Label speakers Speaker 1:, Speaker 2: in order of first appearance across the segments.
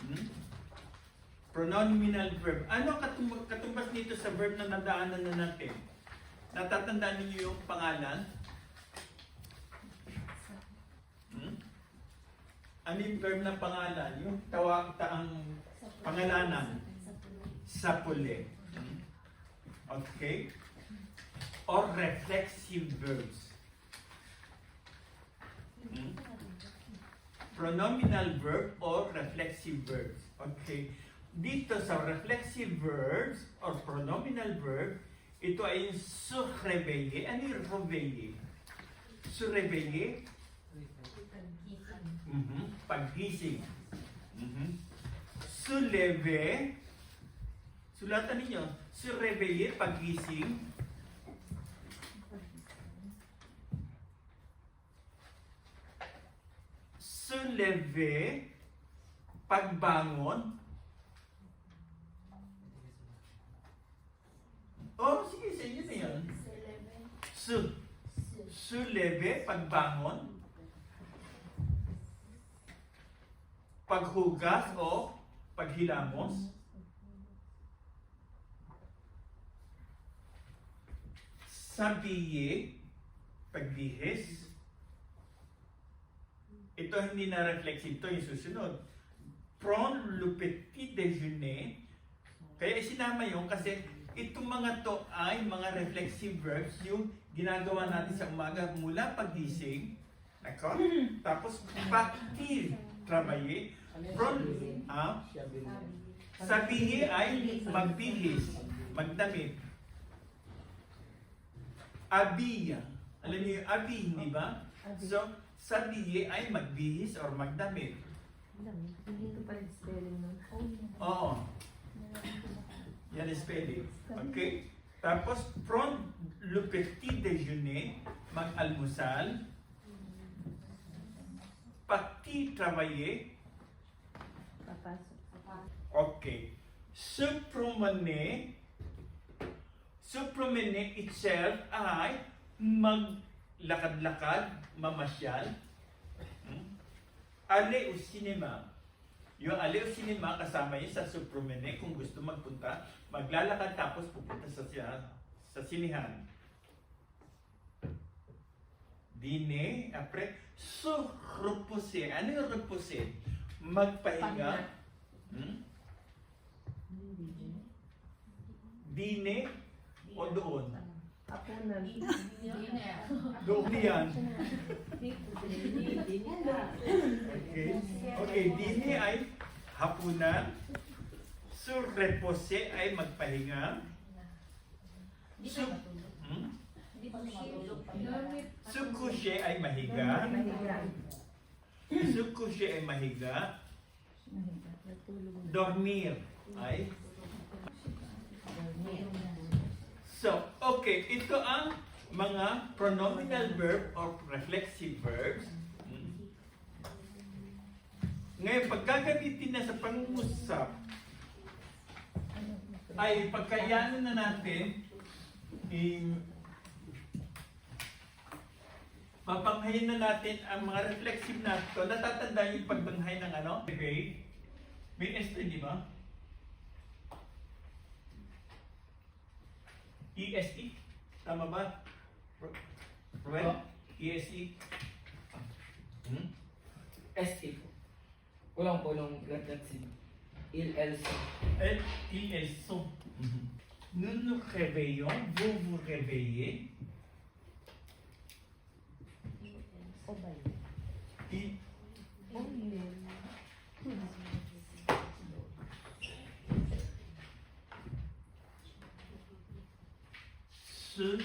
Speaker 1: Hmm? Pronominal verb. Ano katumbas nito sa verb na nadaanan na natin? Natatandaan niyo yung pangalan? Hmm? Ano yung verb na pangalan? Yung taang pangalanan. Sapule. Hmm? Okay? Or reflexive verbs. Hmm? Pronominal verb or reflexive verbs. Okay. Dito sa reflexive verbs or pronominal verb, ito ay yung surveiller. Ano yung réveiller? Surveiller? Paggising. Soulever. Sulatan ninyo. Surveiller, paggising. Soulever, pagbangon. Oh, sige, sa inyo na yun. Soulever, pagbangon. Paghugas o paghilamos. S'habiller, pagbihis. Ito hindi na reflexive, ito yung susunod. Prendre le petit déjeuner. Kaya isinama yun kasi itong mga to ay mga reflexive verbs yung ginagawa natin sa umaga mula pagising. Nako? Tapos partir, travailler. Sabihin ay magbihis, magdamit. Abiya. Alam niyo yung abi, hindi ba? So, sabihin ay magbihis or magdamit.
Speaker 2: Hindi pa rin spelling nun.
Speaker 1: Oo. Yan ang spelling. Okay? Tapos, prendre le petit déjeuner, mag-almusal. Partir travailler. Okay. Se promener. Se promener itself ay maglakad-lakad, mamasyal. Aller au cinema. Yung aller au cinema kasama yun sa se promener kung gusto magpunta, maglalakad tapos pupunta sa sinihan. Dîner, après, se reposer. Ano yung reposer? Magpahinga. Dine o doon?
Speaker 2: Hapunan.
Speaker 1: Doon yan. Okay. Okay, dine ay hapunan. Sur repose ay magpahinga. Su coucher ay mahiga. Su coucher ay mahiga. Dormir ay. So, okay, ito ang mga pronominal verb or reflexive verbs. Ngayon, pag gagamitin na sa pangungusap, ay pagkayanan na natin, mapanghayin na natin ang mga reflexive na ito. Natatandaan yung pagbanghay ng ano? Okay. May S di ba? ESE? Tama ba? Ruel? ESE?
Speaker 3: SE po. Kulang po nung reflexive. Il elso.
Speaker 1: Il elso. Nous nous réveillons, vous vous réveillez. Il se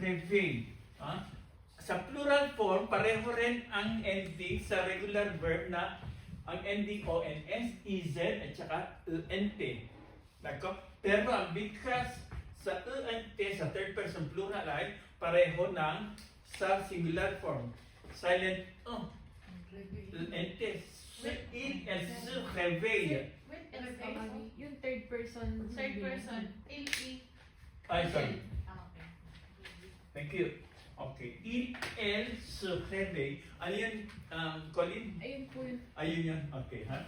Speaker 1: réveille. Sa plural form, pareho rin ang ending sa regular verb na ang ending ONS, EZ at saka ENT. Pero ang bigkas sa ENT sa third person plural ay pareho ng sa singular form. Silent ENT. Il se réveille.
Speaker 4: Yung third person.
Speaker 5: Third person. Il-i.
Speaker 1: Ay, sorry.
Speaker 5: Okay.
Speaker 1: Thank you. Okay. Elle se réveille. Ano yun, Colin?
Speaker 4: Ayun po yun.
Speaker 1: Ayun yun. Okay, ha?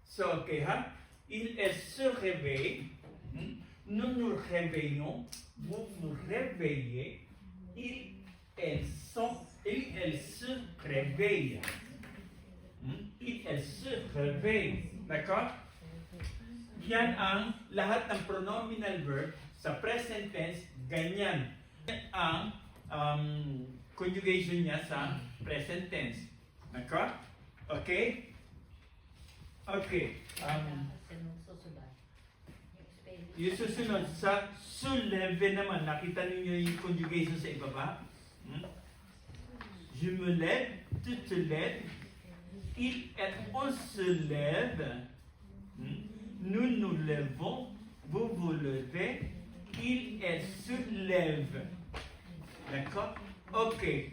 Speaker 1: So, okay, ha? Elle se réveille. Nous nous réveillons. Vous vous réveillez. Elles se réveillent. Elles se réveillent. D'accord? Yan ang lahat ng pronominal verb sa present tense, ganyan. Yan ang conjugation niya sa present tense. D'accord? Okay? Okay. Yung susunod, sa souleve naman, nakita ninyo yung conjugation sa ibaba? Je me lève, tu te lèves, on se lève, nous nous levons, vous vous levez, elle se lève. D'accord? Okay.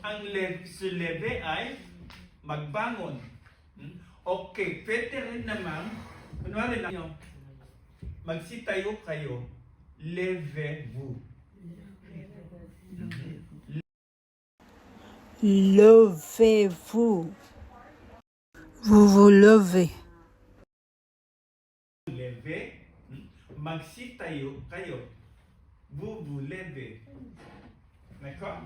Speaker 1: Ang se lever ay magbangon. Okay, pwede rin naman, kunwari lang nyo, magsitayo kayo, levez-vous.
Speaker 5: Levez-vous. Vous vous levez.
Speaker 1: Levez, magsitayo kayo, vous vous levez. D'accord?